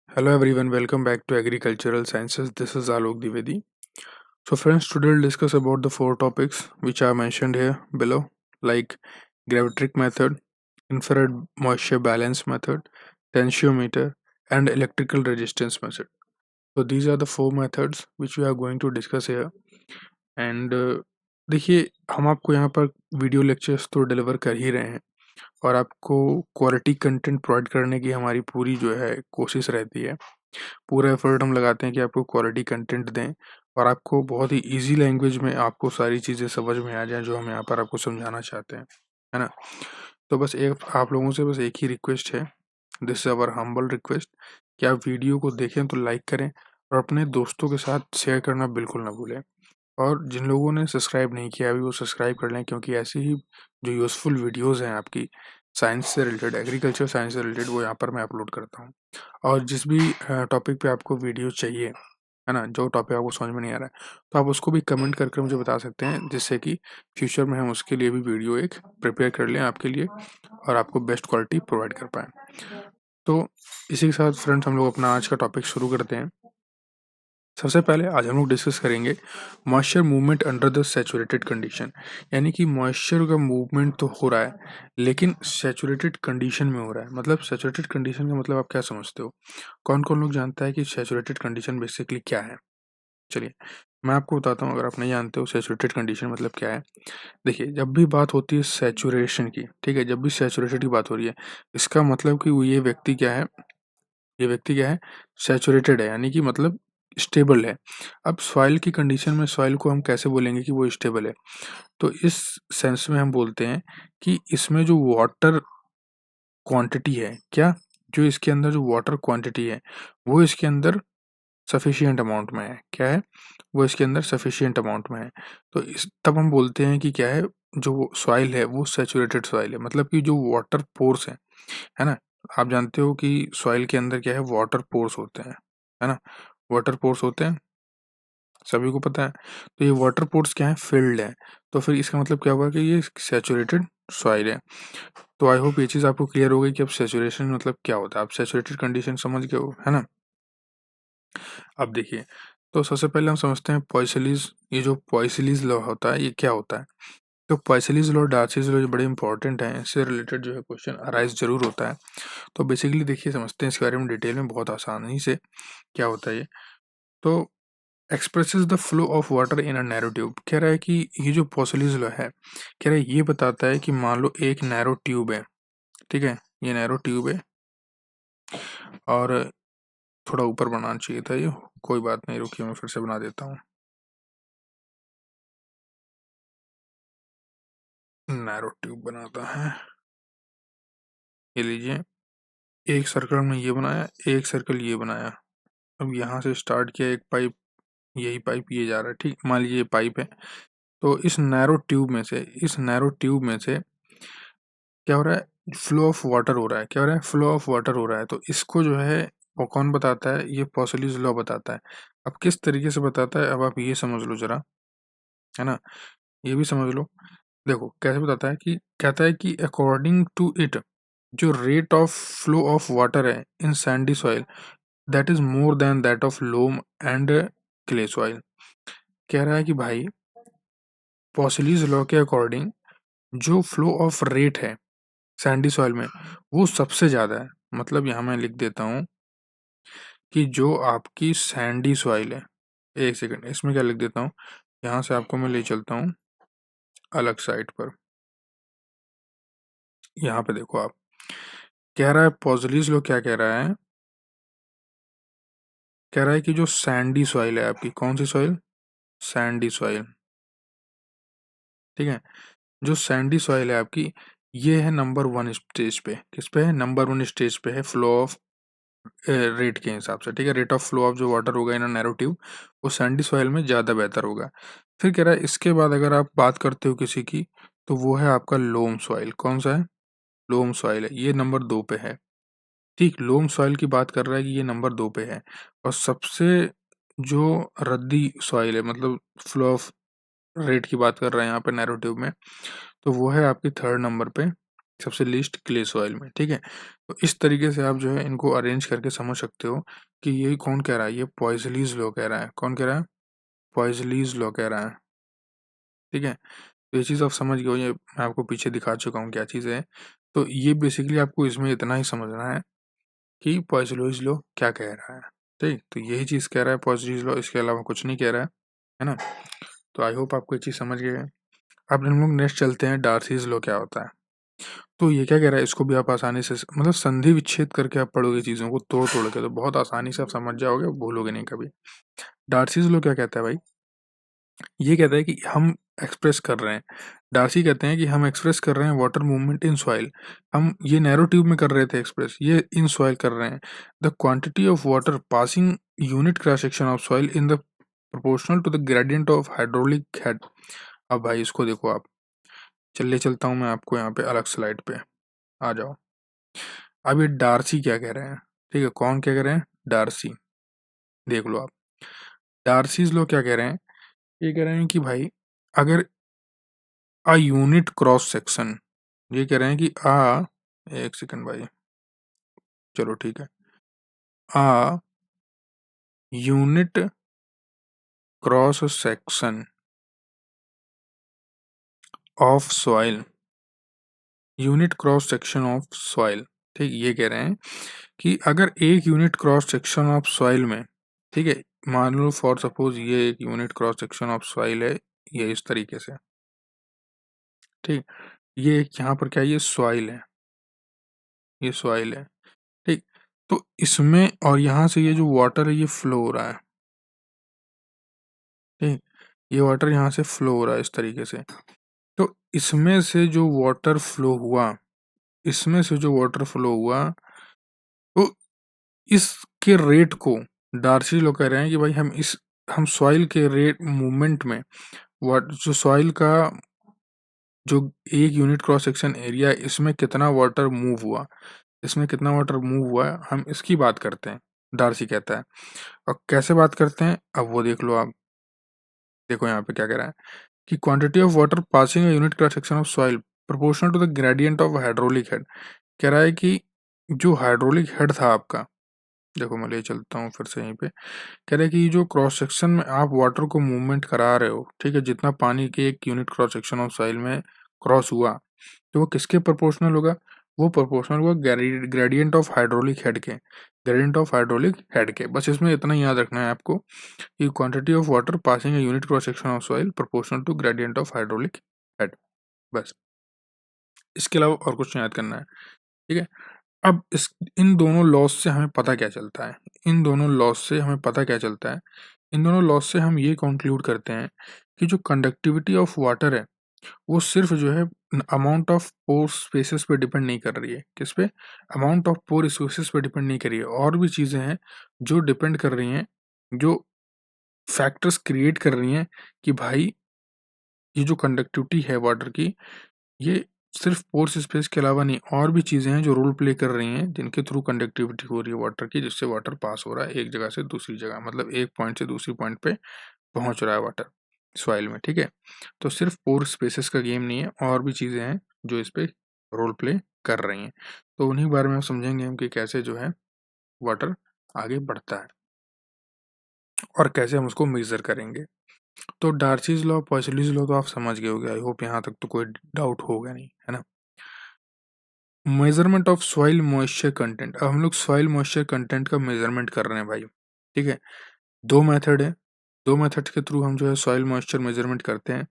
Hello everyone, welcome back to Agricultural Sciences. This is Alok Dwivedi. So friends, today we'll discuss about the four topics which are mentioned here below, like gravimetric method, infrared moisture balance method, tensiometer, and electrical resistance method. So these are the four methods which we are going to discuss here. And देखिए, हम आपको यहाँ पर video lectures तो deliver कर ही रहे हैं और आपको क्वालिटी कंटेंट प्रोवाइड करने की हमारी पूरी जो है कोशिश रहती है। पूरा एफर्ट हम लगाते हैं कि आपको क्वालिटी कंटेंट दें और आपको बहुत ही इजी लैंग्वेज में आपको सारी चीज़ें समझ में आ जाएं जो हम यहाँ पर आपको समझाना चाहते हैं, है ना। तो बस एक आप लोगों से बस एक ही रिक्वेस्ट है, this is our humble request, कि आप वीडियो को देखें तो लाइक करें और अपने दोस्तों के साथ शेयर करना बिल्कुल ना भूलें। और जिन लोगों ने सब्सक्राइब नहीं किया अभी वो सब्सक्राइब कर लें, क्योंकि ऐसी ही जो यूज़फुल वीडियोज़ हैं आपकी साइंस से रिलेटेड, एग्रीकल्चर साइंस से रिलेटेड, वो यहाँ पर मैं अपलोड करता हूँ। और जिस भी टॉपिक पे आपको वीडियो चाहिए, है ना, जो टॉपिक आपको समझ में नहीं आ रहा है, तो आप उसको भी कमेंट करके मुझे बता सकते हैं, जिससे कि फ्यूचर में हम उसके लिए भी वीडियो एक प्रिपेयर कर लें आपके लिए और आपको बेस्ट क्वालिटी प्रोवाइड कर पाएँ। तो इसी के साथ फ्रेंड्स हम लोग अपना आज का टॉपिक शुरू करते हैं। सबसे पहले आज हम लोग डिस्कस करेंगे moisture movement under the saturated condition, यानी कि मॉइस्चर का मूवमेंट तो हो रहा है लेकिन सैचुरेटेड कंडीशन में हो रहा है। मतलब सैचुरेटेड कंडीशन का मतलब आप क्या समझते हो? कौन कौन लोग जानता है कि सैचुरेटेड कंडीशन बेसिकली क्या है? चलिए मैं आपको बताता हूँ, अगर आप नहीं जानते हो सैचुरेटेड कंडीशन मतलब क्या है। देखिए, जब भी बात होती है सैचुरेशन की, ठीक है, जब भी सैचुरेटेड की बात हो रही है, इसका मतलब कि वो ये व्यक्ति क्या है, ये व्यक्ति क्या है, सैचुरेटेड है, यानी कि मतलब स्टेबल है। अब सॉइल की कंडीशन में सॉइल को हम कैसे बोलेंगे कि वो स्टेबल है? तो इस सेंस में हम बोलते हैं कि इसमें जो वाटर क्वांटिटी है, क्या, जो इसके अंदर जो वाटर क्वांटिटी है वो इसके अंदर सफिशिएंट अमाउंट में है। क्या है? वो इसके अंदर सफिशिएंट अमाउंट में है। तो इस तब हम बोलते हैं कि क्या है, जो सॉइल है वो सैचुरेटेड सॉइल है। मतलब कि जो वाटर पोर्स है ना? आप जानते हो कि सॉइल के अंदर क्या है, वाटर पोर्स होते हैं, है ना? वाटर पोर्स होते हैं, सभी को पता है। तो ये वाटर पोर्स क्या है, फिल्ड है। तो फिर इसका मतलब क्या हुआ कि ये सैचुरेटेड सॉइल है। तो आई होप ये चीज़ आपको क्लियर हो गई कि अब सैचुरेशन मतलब क्या होता है। आप सैचुरेटेड कंडीशन समझ गए हो, है ना? अब देखिए, तो सबसे पहले हम समझते हैं पॉइसलीज, ये जो पॉइसलीज लॉ होता है ये क्या होता है। तो पॉइसलीज लॉ, डार्सीज लॉ, जो बड़े इंपॉर्टेंट हैं, इससे रिलेटेड जो है क्वेश्चन अराइज जरूर होता है। तो बेसिकली देखिए, समझते हैं इसके बारे में डिटेल में बहुत आसानी से। क्या होता है ये? तो expresses the flow of water in a narrow tube, कह रहा है कि ये जो पॉइसलीज लॉ है, कह रहा है ये बताता है कि मान लो एक नैरो ट्यूब है, ठीक है, ये नैरो ट्यूब है और थोड़ा ऊपर बनाना चाहिए था ये, कोई बात नहीं, रुकिए मैं फिर से बना देता हूँ। नैरो ट्यूब बनाता है, ये लीजिए, एक सर्कल में ये बनाया, एक सर्कल ये बनाया। अब यहाँ से स्टार्ट किया एक पाइप, यही पाइप ये जा रहा है, ठीक, मान लीजिए ये पाइप है। तो इस नैरो ट्यूब में से, इस नैरो ट्यूब में से क्या हो रहा है, फ्लो ऑफ वाटर हो रहा है। क्या हो रहा है? फ्लो ऑफ वाटर हो रहा है। तो इसको जो है वो कौन बताता है? ये पॉसलीज लॉ बताता है। अब किस तरीके से बताता है, अब आप ये समझ लो जरा, है ना, ये भी समझ लो। देखो कैसे बताता है, कि कहता है कि अकॉर्डिंग टू इट, जो rate of flow of water है in sandy soil, that is more than that of loam and clay soil. कह रहा है कि भाई, पॉसलीज लॉ के अकॉर्डिंग जो फ्लो ऑफ रेट है सैंडी सॉइल में, वो सबसे ज़्यादा है। मतलब यहाँ मैं लिख देता हूँ कि जो आपकी सैंडी सॉइल है, एक सेकंड, इसमें क्या लिख देता हूँ, यहाँ से आपको मैं ले चलता हूँ अलग साइड पर। यहाँ पे देखो आप, कह रहा है पॉसलीज लॉ क्या कह रहा है, कह रहा है कि जो सैंडी सॉइल है आपकी, कौन सी सॉइल, सैंडी सॉइल, ठीक है, जो सैंडी सॉइल है आपकी, ये है नंबर वन स्टेज पे। किस पे है? नंबर वन स्टेज पे है फ्लो ऑफ रेट के हिसाब से, ठीक है। रेट ऑफ फ्लो ऑफ जो वाटर होगा इन नैरो ट्यूब, वो सैंडी सॉइल में ज़्यादा बेहतर होगा। फिर कह रहा है इसके बाद अगर आप बात करते हो किसी की, तो वो है आपका लोम सॉइल। कौन सा है? लोम सॉइल है, ये नंबर दो पे है। ठीक, लोम सॉइल की बात कर रहा है कि ये नंबर दो पे है। और सबसे जो रद्दी सॉइल है, मतलब फ्लो ऑफ रेट की बात कर रहे हैं यहाँ पे नैरो ट्यूब में, तो वो है आपकी थर्ड नंबर पे सबसे लीस्ट क्ले सॉइल में, ठीक है। तो इस तरीके से आप जो है इनको अरेंज करके समझ सकते हो कि ये कौन कह रहा है, ये पॉइजलीज लॉ कह रहा है। कौन कह रहा है? पॉइजलीज लॉ कह रहा है, ठीक है। तो ये चीज़ आप समझ गए हो, ये मैं आपको पीछे दिखा चुका हूँ क्या चीज़ है। तो ये बेसिकली आपको इसमें इतना ही समझना है कि पॉइजलीज लॉ क्या कह रहा है, ठीक। तो यही चीज़ कह रहा है पॉइजलीज लॉ, इसके अलावा कुछ नहीं कह रहा है ना। तो आई होप आपको ये चीज़ समझ गए हैं। अब हम लोग नेक्स्ट चलते हैं, डार्सीज लॉ क्या होता है। तो ये क्या कह रहा है, इसको भी आप आसानी से मतलब संधि विच्छेद करके आप पढ़ोगे चीज़ों को तोड़ तोड़ के, तो बहुत आसानी से आप समझ जाओगे, भूलोगे नहीं कभी। डार्सीज लॉ क्या कहता है भाई? ये कहता है कि हम एक्सप्रेस कर रहे हैं, डार्सी कहते हैं कि हम एक्सप्रेस कर रहे हैं वाटर मूवमेंट इन सॉइल। हम ये नैरो ट्यूब में कर रहे थे एक्सप्रेस, ये इन सॉइल कर रहे हैं। The quantity of water passing unit cross section of soil in the proportional to the gradient of hydraulic head. अब भाई इसको देखो आप, चलता हूँ मैं आपको यहाँ पे अलग स्लाइड पे, आ जाओ। अब ये डार्सी क्या कह रहे हैं, ठीक है, कौन क्या कह रहे हैं? डार्सी। देख लो आप, डार्सीज लोग क्या कह रहे हैं, ये कह रहे हैं कि भाई अगर अ यूनिट क्रॉस सेक्शन, ये कह रहे हैं कि एक सेकंड भाई, चलो ठीक है, a unit cross section of soil, unit cross section of soil, ठीक। ये कह रहे हैं कि अगर एक unit cross section of soil में, ठीक है, मान लो फॉर सपोज ये एक unit cross section of soil है, ये इस तरीके से, ठीक। ये यहाँ पर क्या है, ये सॉइल है, ये सॉइल है, ठीक। तो इसमें और यहाँ से ये जो वाटर है ये फ्लो हो रहा है, ठीक। ये वाटर यहाँ से फ्लो हो रहा है इस तरीके से। तो इसमें से जो वाटर फ्लो हुआ, इसमें से जो वाटर फ्लो हुआ, तो इसके रेट को डार्सी लोग कह रहे हैं कि भाई हम सॉइल के रेट मूवमेंट में, वाट जो सॉइल का जो एक यूनिट क्रॉस सेक्शन एरिया है, इसमें कितना वाटर मूव हुआ, इसमें कितना वाटर मूव हुआ है, हम इसकी बात करते हैं, डार्सी कहता है। और कैसे बात करते हैं, अब वो देख लो आप। देखो यहाँ पे क्या कह रहा है कि quantity of water passing unit cross section of soil proportional to the gradient of hydraulic head. कह रहा है कि जो हाइड्रोलिक हेड था आपका, देखो मैं ले चलता हूँ फिर से यहीं पे। कह रहा है कि जो क्रॉस सेक्शन में आप वाटर को मूवमेंट करा रहे हो, ठीक है, जितना पानी के एक unit cross section of soil में क्रॉस हुआ, तो वो किसके प्रोपोर्शनल होगा? वो प्रोपोर्शनल होगा ग्रेडियंट ऑफ हाइड्रोलिक हेड के, ग्रेडियंट ऑफ हाइड्रोलिक हेड के। बस इसमें इतना ही याद रखना है आपको कि quantity of water passing a unit cross section of soil proportional to gradient of hydraulic head, बस। इसके अलावा और कुछ नहीं याद करना है, ठीक है। अब इस इन दोनों लॉस से हमें पता क्या चलता है, इन दोनों लॉस से हमें पता क्या चलता है, इन दोनों लॉस से हम ये कंक्लूड करते हैं कि जो कंडक्टिविटी ऑफ वाटर है, वो सिर्फ जो है अमाउंट ऑफ पोर स्पेसेस पे डिपेंड नहीं कर रही है। किस पे? अमाउंट ऑफ पोर स्पेसेस पे डिपेंड नहीं कर रही है, और भी चीज़ें हैं जो डिपेंड कर रही हैं, जो फैक्टर्स क्रिएट कर रही हैं कि भाई ये जो कंडक्टिविटी है वाटर की, ये सिर्फ पोर्स स्पेस के अलावा नहीं, और भी चीज़ें हैं जो रोल प्ले कर रही हैं, जिनके थ्रू कंडक्टिविटी हो रही है वाटर की, जिससे वाटर पास हो रहा है एक जगह से दूसरी जगह, मतलब एक पॉइंट से दूसरी पॉइंट पे पहुंच रहा है वाटर सॉइल में, ठीक है। तो सिर्फ पोर स्पेसेस का गेम नहीं है, और भी चीज़ें हैं जो इस पे रोल प्ले कर रही हैं। तो उन्हीं बारे में हम समझेंगे हम कि कैसे जो है वाटर आगे बढ़ता है और कैसे हम उसको मेजर करेंगे। तो डार्सीज लॉ, पॉइसलीज लॉ तो आप समझ गए होगे, आई होप यहाँ तक तो कोई डाउट होगा नहीं, है ना। Measurement of soil moisture content, अब हम लोग सॉइल मॉइस्चर कंटेंट का मेजरमेंट कर रहे हैं भाई, ठीक है। दो मेथड है, दो मेथड के थ्रू हम जो है सॉइल मॉइस्चर मेजरमेंट करते हैं।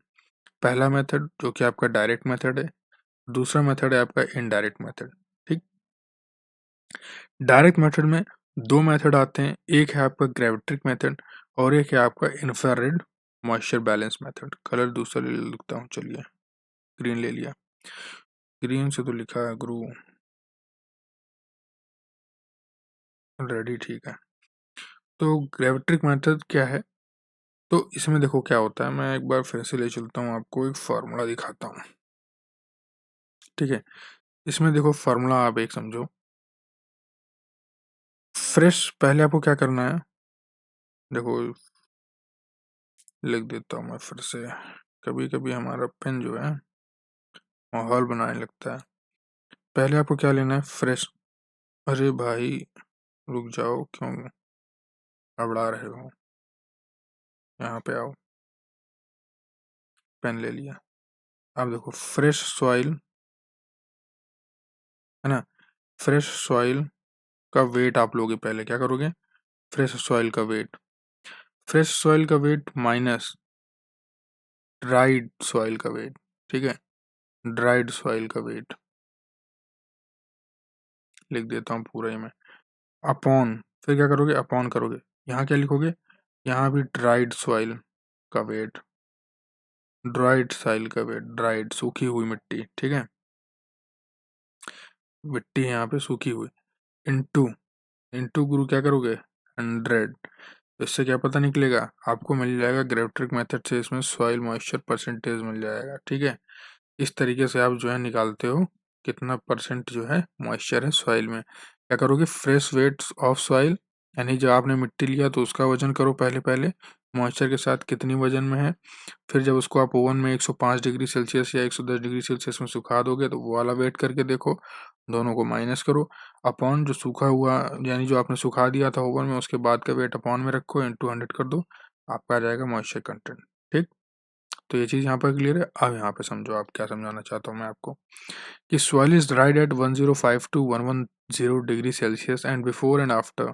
पहला मेथड जो कि आपका डायरेक्ट मेथड है, दूसरा मेथड है आपका इनडायरेक्ट मेथड, ठीक। डायरेक्ट मेथड में दो मेथड आते हैं, एक है आपका ग्रेविट्रिक मेथड और एक है आपका infrared moisture balance method. Colour दूसरा ले लिखता हूँ, चलिए ग्रीन ले लिया, ग्रीन से तो लिखा है ग्रू, रेडी, ठीक है। तो ग्रेविट्रिक मेथड क्या है? तो इसमें देखो क्या होता है, मैं एक बार फिर से ले चलता हूँ, आपको एक फार्मूला दिखाता हूँ, ठीक है। इसमें देखो फार्मूला आप एक समझो, फ्रेश, पहले आपको क्या करना है, देखो लिख देता हूँ मैं फिर से, कभी कभी हमारा पेन जो है माहौल बनाने लगता है। पहले आपको क्या लेना है, फ्रेश। अरे भाई रुक जाओ, क्यों हड़बड़ा रहे हो, यहाँ पे आओ, पेन ले लिया। अब देखो फ्रेश सॉइल है ना, फ्रेश सॉइल का वेट आप लोगे, पहले क्या करोगे, फ्रेश सॉइल का वेट, फ्रेश सॉइल का वेट माइनस ड्राइड सॉइल का वेट, ठीक है, ड्राइड सॉइल का वेट लिख देता हूँ पूरा ही मैं, अपॉन, फिर क्या करोगे, अपॉन करोगे, यहाँ क्या लिखोगे, यहाँ भी ड्राइड सॉइल का वेट, ड्राइड सॉइल का वेट, ड्राइड सूखी हुई मिट्टी, ठीक है, मिट्टी यहाँ पे सूखी हुई, इनटू, इनटू गुरु क्या करोगे, 100। तो इससे क्या पता निकलेगा, आपको मिल जाएगा ग्रेविट्रिक मेथड से, इसमें सॉइल मॉइस्चर परसेंटेज मिल जाएगा, ठीक है। इस तरीके से आप जो है निकालते हो कितना परसेंट जो है मॉइस्चर है सॉइल में। क्या करोगे, फ्रेश वेट ऑफ सॉइल, यानी जब आपने मिट्टी लिया तो उसका वजन करो पहले पहले, मॉइस्चर के साथ कितनी वजन में है, फिर जब उसको आप ओवन में 105 डिग्री सेल्सियस या 110 डिग्री सेल्सियस में सुखा दोगे तो वो वाला वेट करके देखो, दोनों को माइनस करो, अपॉन जो सूखा हुआ, यानी जो आपने सुखा दिया था ओवन में उसके बाद का वेट अपॉन में रखो, इंटू 100 कर दो, आपका आ जाएगा मॉइस्चर कंटेंट, ठीक। तो ये चीज़ यहाँ पर क्लियर है। अब यहाँ पे समझो आप क्या समझाना चाहता हूँ मैं आपको, कि soil is dried at 105 to 110 degree Celsius and before and after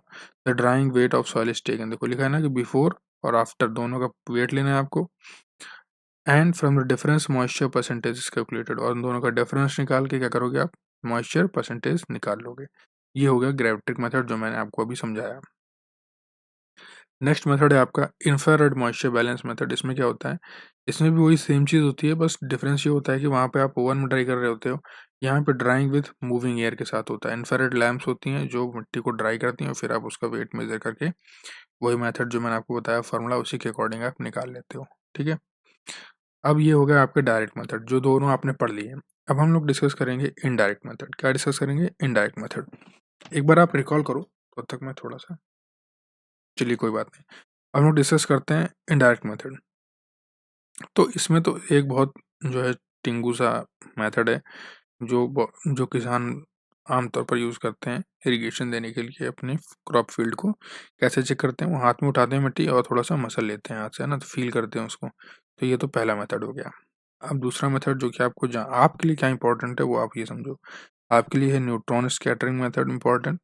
the drawing weight of soil is taken. देखो लिखा है ना कि बिफोर और आफ्टर दोनों का वेट लेना है आपको, and from the difference moisture percentage is calculated, और उन दोनों का डिफरेंस निकाल के क्या करोगे आप, मॉइस्चर परसेंटेज निकाल लोगे। ये हो गया ग्रेविट्रिक मेथड जो मैंने आपको अभी समझाया। नेक्स्ट मेथड है आपका इंफ्रारेड मॉइस्चर बैलेंस मेथड। इसमें क्या होता है, इसमें भी वही सेम चीज़ होती है, बस डिफरेंस ये होता है कि वहाँ पे आप ओवन में ड्राई कर रहे होते हो, यहाँ पे ड्राइंग विद मूविंग एयर के साथ होता है। इंफ्रारेड लैंप्स होती हैं जो मिट्टी को ड्राई करती हैं, फिर आप उसका वेट मेजर करके वही मेथड जो मैंने आपको बताया फार्मूला, उसी के अकॉर्डिंग आप निकाल लेते हो, ठीक है। अब ये हो गया आपके डायरेक्ट मेथड, जो दोनों आपने पढ़ लिए। अब हम लोग डिस्कस करेंगे इनडायरेक्ट मेथड। क्या डिस्कस करेंगे, इनडायरेक्ट मेथड। एक बार आप रिकॉल करो, तब तक मैं थोड़ा सा, चलिए कोई बात नहीं। अब हम लोग डिस्कस करते हैं इनडायरेक्ट मेथड। तो इसमें तो एक बहुत जो है टिंगू सा मेथड है, जो किसान आमतौर पर यूज़ करते हैं इरिगेशन देने के लिए अपने क्रॉप फील्ड को। कैसे चेक करते हैं, वो हाथ में उठाते हैं मिट्टी और थोड़ा सा मसल लेते हैं हाथ से, है ना, तो फील करते हैं उसको। तो ये तो पहला मेथड हो गया। अब दूसरा मेथड जो कि आपको आपके लिए क्या इंपॉर्टेंट है वो आप ये समझो, आपके लिए है न्यूट्रॉन स्कैटरिंग मेथड इंपॉर्टेंट,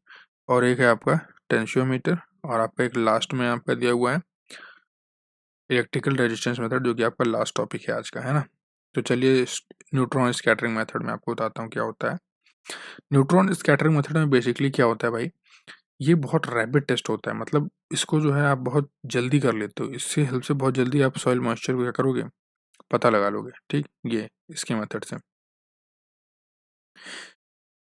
और एक है आपका टेंशियोमीटर, और आपका एक लास्ट में आपका दिया हुआ है इलेक्ट्रिकल रेजिस्टेंस मेथड, जो कि आपका लास्ट टॉपिक है आज का, है ना। तो चलिए न्यूट्रॉन स्कैटरिंग मेथड में आपको बताता हूँ क्या होता है। न्यूट्रॉन स्कैटरिंग मेथड में बेसिकली क्या होता है भाई, ये बहुत रैपिड टेस्ट होता है, मतलब इसको जो है आप बहुत जल्दी कर लेते हो, इससे हेल्प से बहुत जल्दी आप सॉइल मॉइस्चर को क्या करोगे, पता लगा लोगे, ठीक। ये इसके मेथड से,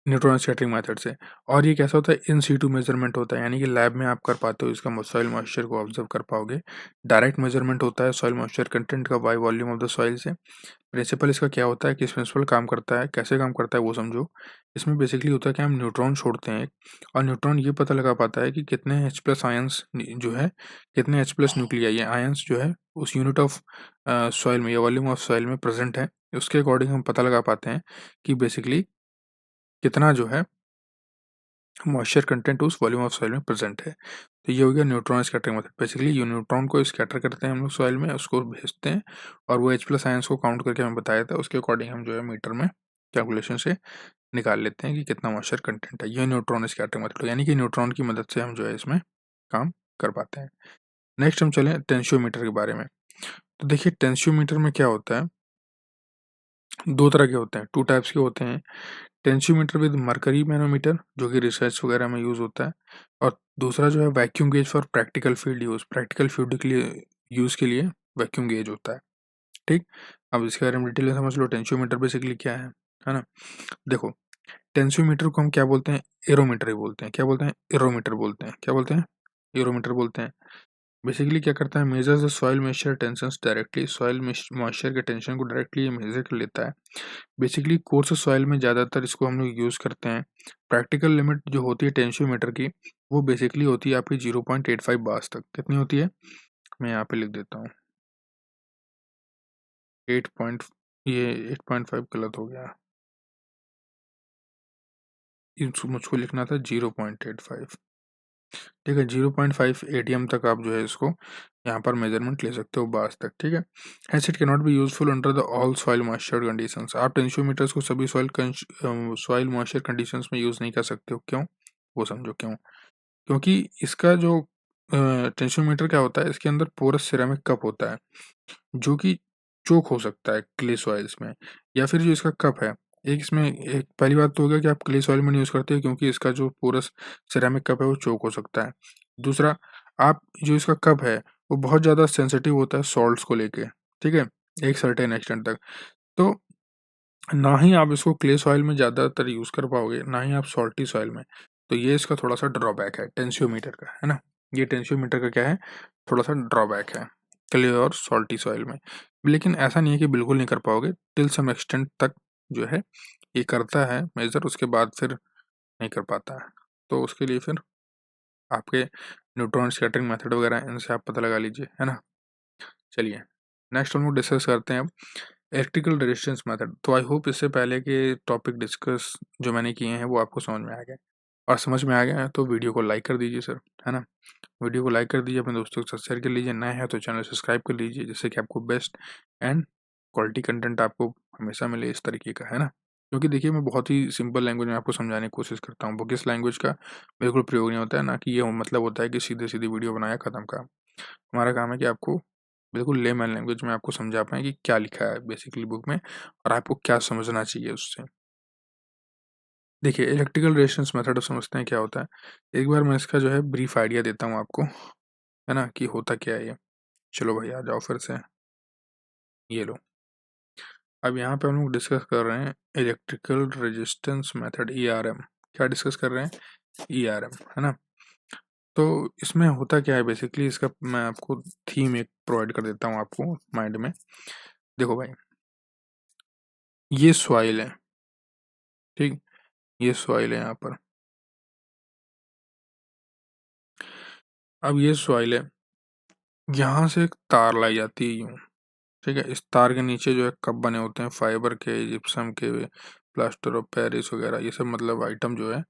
न्यूट्रॉन स्कैटरिंग मेथड से। और ये कैसा होता है, इन सीटू मेजरमेंट होता है, यानी कि लैब में आप कर पाते हो इसका सॉइल मॉइस्चर को ऑब्जर्व कर पाओगे। डायरेक्ट मेजरमेंट होता है सॉइल मॉइस्चर कंटेंट का by volume of the soil से। प्रिंसिपल इसका क्या होता है, किस प्रिंसिपल काम करता है, कैसे काम करता है वो समझो। इसमें बेसिकली होता है कि हम न्यूट्रॉन छोड़ते हैं और न्यूट्रॉन ये पता लगा पाता है कि कितने H प्लस आयंस जो है, कितने H प्लस न्यूक्लियाई ये आयंस जो है उस यूनिट ऑफ सॉइल में या वॉल्यूम ऑफ सॉइल में प्रेजेंट है। उसके अकॉर्डिंग हम पता लगा पाते हैं कि बेसिकली कितना जो है मॉइस्चर कंटेंट उस वॉल्यूम ऑफ सॉइल में प्रेजेंट है। तो ये हो गया न्यूट्रॉन स्कैटरिंग मेथड। बेसिकली ये न्यूट्रॉन को स्कैटर करते हैं हम लोग सॉइल में, उसको भेजते हैं, और वो H प्लस आयंस को काउंट करके हमें बताया था, उसके अकॉर्डिंग हम जो है मीटर में कैलकुलेशन से निकाल लेते हैं कि कितना मॉइस्चर कंटेंट है। ये न्यूट्रॉन स्कैटरिंग मेथड, यानी कि न्यूट्रॉन की मदद से हम जो है इसमें काम कर पाते हैं। नेक्स्ट हम चलें टेंशियोमीटर के बारे में। तो देखिए टेंशियोमीटर में क्या होता है, दो तरह के होते हैं, टू टाइप्स के होते हैं। टेंशियोमीटर विद मरकरी मैनोमीटर, जो कि रिसर्च वगैरह में यूज़ होता है, और दूसरा जो है vacuum gauge for practical field use, practical field के लिए यूज़ के लिए वैक्यूम गेज होता है, ठीक। अब इसके बारे में डिटेल में समझ लो, टेंशियोमीटर बेसिकली क्या है ना। देखो टेंशियोमीटर को हम क्या बोलते हैं, एरोमीटर ही बोलते हैं। क्या बोलते हैं, एरोमीटर बोलते हैं। क्या बोलते हैं, एरोमीटर बोलते हैं। बेसिकली क्या करता है, measures the soil moisture tensions directly, soil moisture के टेंशन को डायरेक्टली मेजर कर लेता है। बेसिकली कोर्स सॉइल में ज़्यादातर इसको हम लोग यूज़ करते हैं। प्रैक्टिकल लिमिट जो होती है टेंशियोमीटर की, वो बेसिकली होती है आपकी 0.85 बार्स तक। कितनी होती है, मैं यहाँ पे लिख देता हूँ 8 पॉइंट, ये 8.5 गलत हो गया, मुझको लिखना था 0.85। ठीक है, 0.5 ATM तक आप जो है इसको यहाँ पर मेजरमेंट ले सकते हो बास तक। ठीक है, hence it can not be useful under the all soil moisture conditions. आप टेंशियोमीटर्स को सभी सॉइल मॉइस्चर कंडीशंस में यूज़ नहीं कर सकते हो। क्यों? वो समझो क्यों। क्योंकि इसका जो टेंशियोमीटर क्या होता है, इसके अंदर पोरस सिरेमिक कप होता है जो कि चोक हो सकता है क्ले सॉइल्स में, या फिर जो इसका कप है, एक इसमें एक पहली बात तो हो गया कि आप क्ले सॉइल में नहीं यूज़ करते क्योंकि इसका जो पोरस सिरेमिक कप है वो चोक हो सकता है। दूसरा, आप जो इसका कप है वो बहुत ज़्यादा सेंसिटिव होता है सॉल्ट्स को लेके। ठीक है, एक सर्टेन एक्सटेंट तक। तो ना ही आप इसको क्ले सॉइल में ज़्यादातर यूज़ कर पाओगे, ना ही आप सॉल्टी सॉइल में। तो ये इसका थोड़ा-सा ड्रॉबैक है टेंशियोमीटर का, है ना? ये टेंशियोमीटर का क्या है, थोड़ा-सा ड्रॉबैक है क्ले और सॉल्टी सॉइल में। लेकिन ऐसा नहीं है कि बिल्कुल नहीं कर पाओगे, टिल सम एक्सटेंट तक जो है ये करता है मेजर, उसके बाद फिर नहीं कर पाता है। तो उसके लिए फिर आपके न्यूट्रॉन स्कैटरिंग मेथड वगैरह इनसे आप पता लगा लीजिए, है ना? चलिए, नेक्स्ट हम लोग डिस्कस करते हैं अब इलेक्ट्रिकल रेजिस्टेंस मेथड। तो आई होप इससे पहले के टॉपिक डिस्कस जो मैंने किए हैं वो आपको समझ में आ गए, और समझ में आ गया है तो वीडियो को लाइक कर दीजिए सर, है ना? वीडियो को लाइक कर दीजिए, अपने दोस्तों के साथ शेयर कर लीजिए, नए हैं तो चैनल सब्सक्राइब कर लीजिए जिससे कि आपको बेस्ट एंड क्वालिटी कंटेंट आपको हमेशा मिले इस तरीके का, है ना? क्योंकि देखिए मैं बहुत ही सिंपल लैंग्वेज में आपको समझाने की कोशिश करता हूँ, बुकिश लैंग्वेज का बिल्कुल प्रयोग नहीं होता है, ना कि ये मतलब होता है कि सीधे सीधे वीडियो बनाया खत्म काम। हमारा काम है कि आपको बिल्कुल लेमैन लैंग्वेज में आपको समझा पाएँ कि क्या लिखा है बेसिकली बुक में और आपको क्या समझना चाहिए उससे। देखिए, इलेक्ट्रिकल रेजिस्टेंस मेथड समझते हैं क्या होता है। एक बार मैं इसका जो है ब्रीफ आइडिया देता हूँ आपको, है ना, कि होता क्या है ये। चलो भाई आ जाओ फिर से, ये लो। अब यहाँ पे हम लोग डिस्कस कर रहे हैं इलेक्ट्रिकल रेजिस्टेंस मेथड, ERM। क्या डिस्कस कर रहे हैं? ERM, है ना? तो इसमें होता क्या है बेसिकली, इसका मैं आपको थीम एक प्रोवाइड कर देता हूँ आपको माइंड में। देखो भाई, ये सॉइल है, ठीक? ये सॉइल है यहाँ पर। अब ये सॉइल है, यहाँ से एक तार लाई जाती है यूँ, ठीक है? इस तार के नीचे जो है कप बने होते हैं फाइबर के, जिप्सम के, प्लास्टर ऑफ पेरिस वगैरह, ये सब मतलब आइटम जो है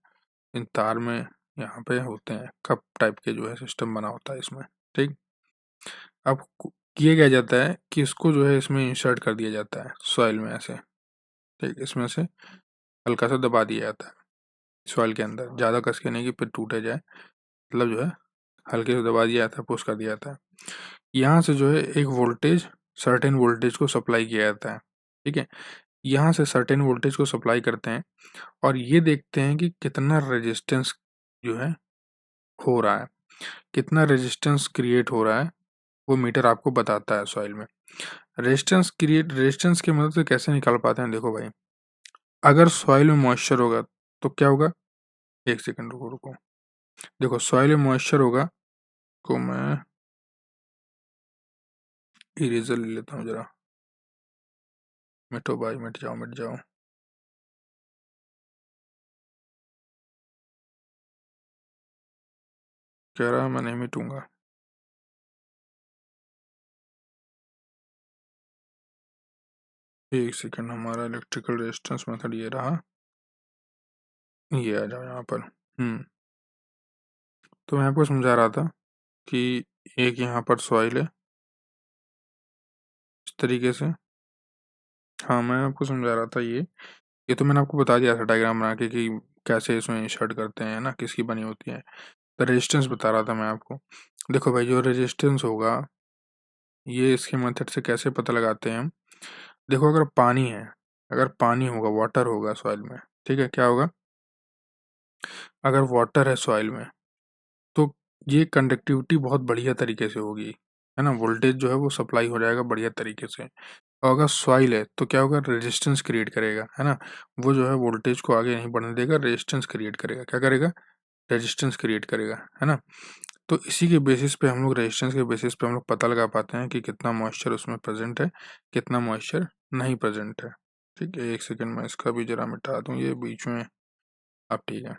इन तार में यहाँ पे होते हैं, कप टाइप के जो है सिस्टम बना होता है इसमें, ठीक? अब किया क्या जाता है कि इसको जो है इसमें इंसर्ट कर दिया जाता है सॉइल में ऐसे, ठीक? इसमें से हल्का सा दबा दिया जाता है सॉइल के अंदर, ज़्यादा कस के नहीं कि फिर टूटे जाए, मतलब जो है हल्के से दबा दिया जाता है, पुश कर दिया जाता है। यहाँ से जो है एक वोल्टेज, सर्टेन वोल्टेज को सप्लाई किया जाता है, ठीक है? यहाँ से सर्टेन वोल्टेज को सप्लाई करते हैं और ये देखते हैं कि कितना रेजिस्टेंस जो है हो रहा है, कितना रेजिस्टेंस क्रिएट हो रहा है, वो मीटर आपको बताता है सॉइल में। रेजिस्टेंस की मदद से कैसे निकाल पाते हैं, देखो भाई, अगर सॉइल में मॉइस्चर होगा तो क्या होगा, एक सेकंड रुको रुको, देखो सॉइल में मॉइस्चर होगा तो मैं इरेजर ले लेता हूँ जरा, मिटो भाई, मिट जाओ मिट जाओ। कह रहा है मैं नहीं मिटूंगा। एक सेकंड, हमारा इलेक्ट्रिकल रेजिस्टेंस मेथड ये रहा, ये आ जाओ यहाँ पर। तो मैं आपको समझा रहा था कि एक यहाँ पर सॉइल है इस तरीके से। हाँ, मैं आपको समझा रहा था ये तो मैंने आपको बता दिया था डायग्राम बना के कि कैसे इसमें इंसर्ट करते हैं ना, किसकी बनी होती है। तो रेजिस्टेंस बता रहा था मैं आपको। देखो भाई, जो रेजिस्टेंस होगा ये इसके मेथड से कैसे पता लगाते हैं हम। देखो, अगर पानी है, अगर पानी होगा, वाटर होगा सॉइल में, ठीक है, क्या होगा, अगर वाटर है सॉइल में तो ये कंडक्टिविटी बहुत बढ़िया तरीके से होगी, है ना? वोल्टेज जो है वो सप्लाई हो जाएगा बढ़िया तरीके से। और अगर सॉइल है तो क्या होगा, रेजिस्टेंस क्रिएट करेगा, है ना? वो जो है वोल्टेज को आगे नहीं बढ़ने देगा, रेजिस्टेंस क्रिएट करेगा। क्या करेगा? रेजिस्टेंस क्रिएट करेगा, है ना? तो इसी के बेसिस पे हम लोग, रेजिस्टेंस के बेसिस पे हम लोग पता लगा पाते हैं कि कितना मॉइस्चर उसमें प्रेजेंट है, कितना मॉइस्चर नहीं प्रेजेंट है। ठीक है, एक सेकंड मैं इसका भी जरा मिटा दूं ये बीच में। अब ठीक है।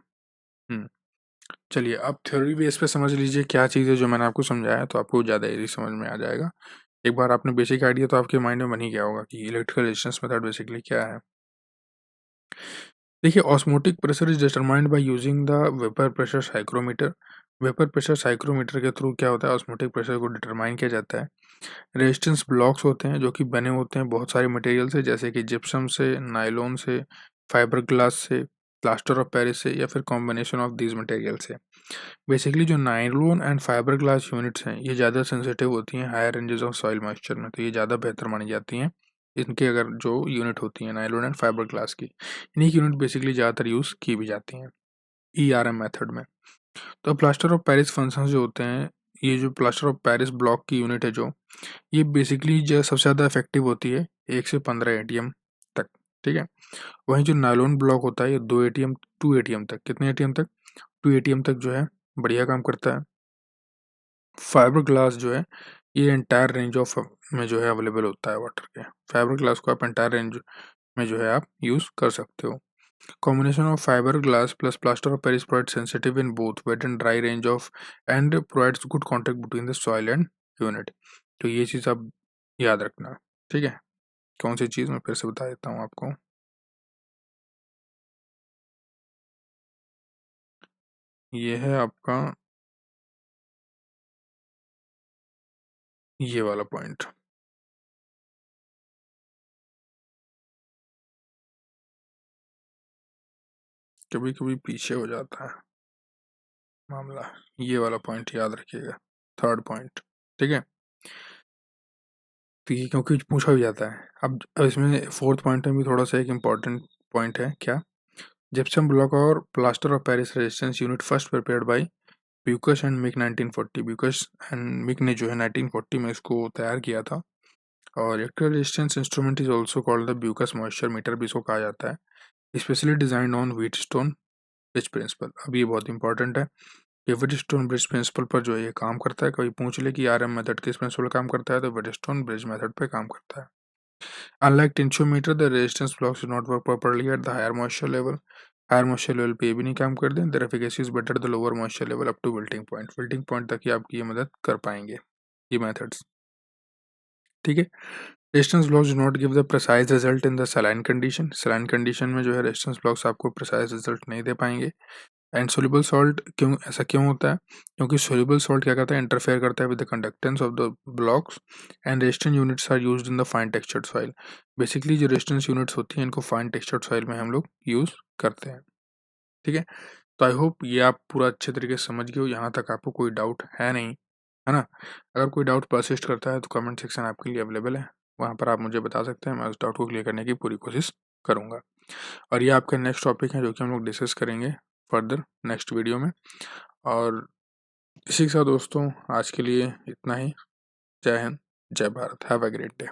चलिए, अब थ्योरी बेस पे समझ लीजिए क्या चीज़ है जो मैंने आपको समझाया है, तो आपको ज़्यादा ईज़ी समझ में आ जाएगा। एक बार आपने बेसिक आइडिया तो आपके माइंड में बन ही गया होगा कि इलेक्ट्रिकल रेजिस्टेंस मेथड बेसिकली क्या है। देखिए, osmotic pressure is determined by using the vapour pressure psychrometer. Vapour pressure psychrometer के थ्रू क्या होता है, ऑस्मोटिक प्रेशर को डिटरमाइन किया जाता है। रेजिस्टेंस ब्लॉक्स होते हैं जो कि बने होते हैं बहुत सारे मटेरियल से, जैसे कि जिप्सम से, नायलॉन से, फाइबर ग्लास से, प्लास्टर ऑफ पेरिस से, या फिर कॉम्बिनेशन ऑफ दीज मटेरियल से। बेसिकली जो nylon and fibre glass units हैं ये ज़्यादा सेंसिटिव होती हैं higher ranges of soil moisture में, तो ये ज़्यादा बेहतर मानी जाती हैं। इनके अगर जो यूनिट होती हैं नायलॉन एंड फाइबर ग्लास की, इन्हीं की यूनिट बेसिकली ज़्यादातर यूज़ की भी जाती हैं ERM मेथड में। तो प्लास्टर ऑफ पेरिस फंक्शंस जो होते हैं, ये जो प्लास्टर ऑफ पेरिस ब्लॉक की यूनिट है जो, ये बेसिकली जो सबसे ज़्यादा इफेक्टिव होती है 1 से 15 एटीएम तक, ठीक है। वहीं जो नायलॉन ब्लॉक होता है ये 2 एटीएम 2 एटीएम तक, कितने एटीएम तक, 2 एटीएम तक जो है बढ़िया काम करता है। फाइबर ग्लास जो है ये एंटायर रेंज ऑफ में जो है अवेलेबल होता है वाटर के। फाइबर ग्लास को आप एंटायर रेंज में जो है आप यूज़ कर सकते हो। Combination of fibre glass plus plaster of Paris provide sensitive in both wet and dry range of and provides good contact between the soil and unit. तो ये चीज़ आप याद रखना, ठीक है। कौन सी चीज़ मैं फिर से बता देता हूँ आपको, ये है आपका ये वाला पॉइंट। कभी कभी पीछे हो जाता है मामला, ये वाला पॉइंट याद रखिएगा, थर्ड पॉइंट, ठीक है। तो ये क्योंकि पूछा भी जाता है। अब इसमें फोर्थ पॉइंट में भी थोड़ा सा एक इम्पॉर्टेंट पॉइंट है, क्या, जिप्सम ब्लॉक और plaster of Paris resistance unit first prepared by Bouyoucos and Mick 1940। Bouyoucos and Mick ने जो है 1940 में इसको तैयार किया था। और electrical resistance instrument is also called the Bouyoucos moisture meter भी इसको कहा जाता है, specially designed on Wheatstone bridge principle. अब ये बहुत इंपॉर्टेंट है, ये व्हीटस्टोन ब्रिज प्रिंसिपल पर जो है ये काम करता है। कभी पूछ ले कि RM मेथड किस प्रिंसिपल काम करता है, तो व्हीटस्टोन ब्रिज मेथड पे काम करता है। Unlike tensiometer the resistance blocks do not work properly at the higher moisture level. Higher moisture level पे ये भी नहीं काम कर दें, their efficacy is better the lower moisture level up to wilting point. Wilting point तक ही आपकी ये मदद कर पाएंगे ये मेथड्स, ठीक है। Resistance blocks do not give the precise result in the saline condition. Saline condition में जो है रेजिस्टेंस ब्लॉक्स आपको प्रिसाइज रिजल्ट नहीं दे पाएंगे। एंड सोल्यूबल सॉल्ट, क्यों ऐसा क्यों होता है, क्योंकि सोल्यूबल सॉल्ट क्या करता है, इंटरफेयर करता है with the conductance of the blocks and resistance units are used in the fine textured soil. Basically जो रेजिस्टेंस यूनिट्स होती हैं इनको फाइन टेक्सचर्ड सॉइल में हम लोग यूज़ करते हैं, ठीक है। तो आई होप ये आप पूरा अच्छे तरीके से समझ गए हो, यहाँ तक आपको कोई डाउट है नहीं, है ना। अगर कोई डाउट परसिस्ट करता है तो कमेंट सेक्शन आपके लिए अवेलेबल है, वहाँ पर आप मुझे बता सकते हैं, मैं उस डाउट को क्लियर करने की पूरी कोशिश करूँगा। और ये आपका नेक्स्ट टॉपिक है जो कि हम लोग डिस्कस करेंगे फर्दर नेक्स्ट वीडियो में। और इसी के साथ दोस्तों आज के लिए इतना ही। जय हिंद, जय Bharat, have a great day.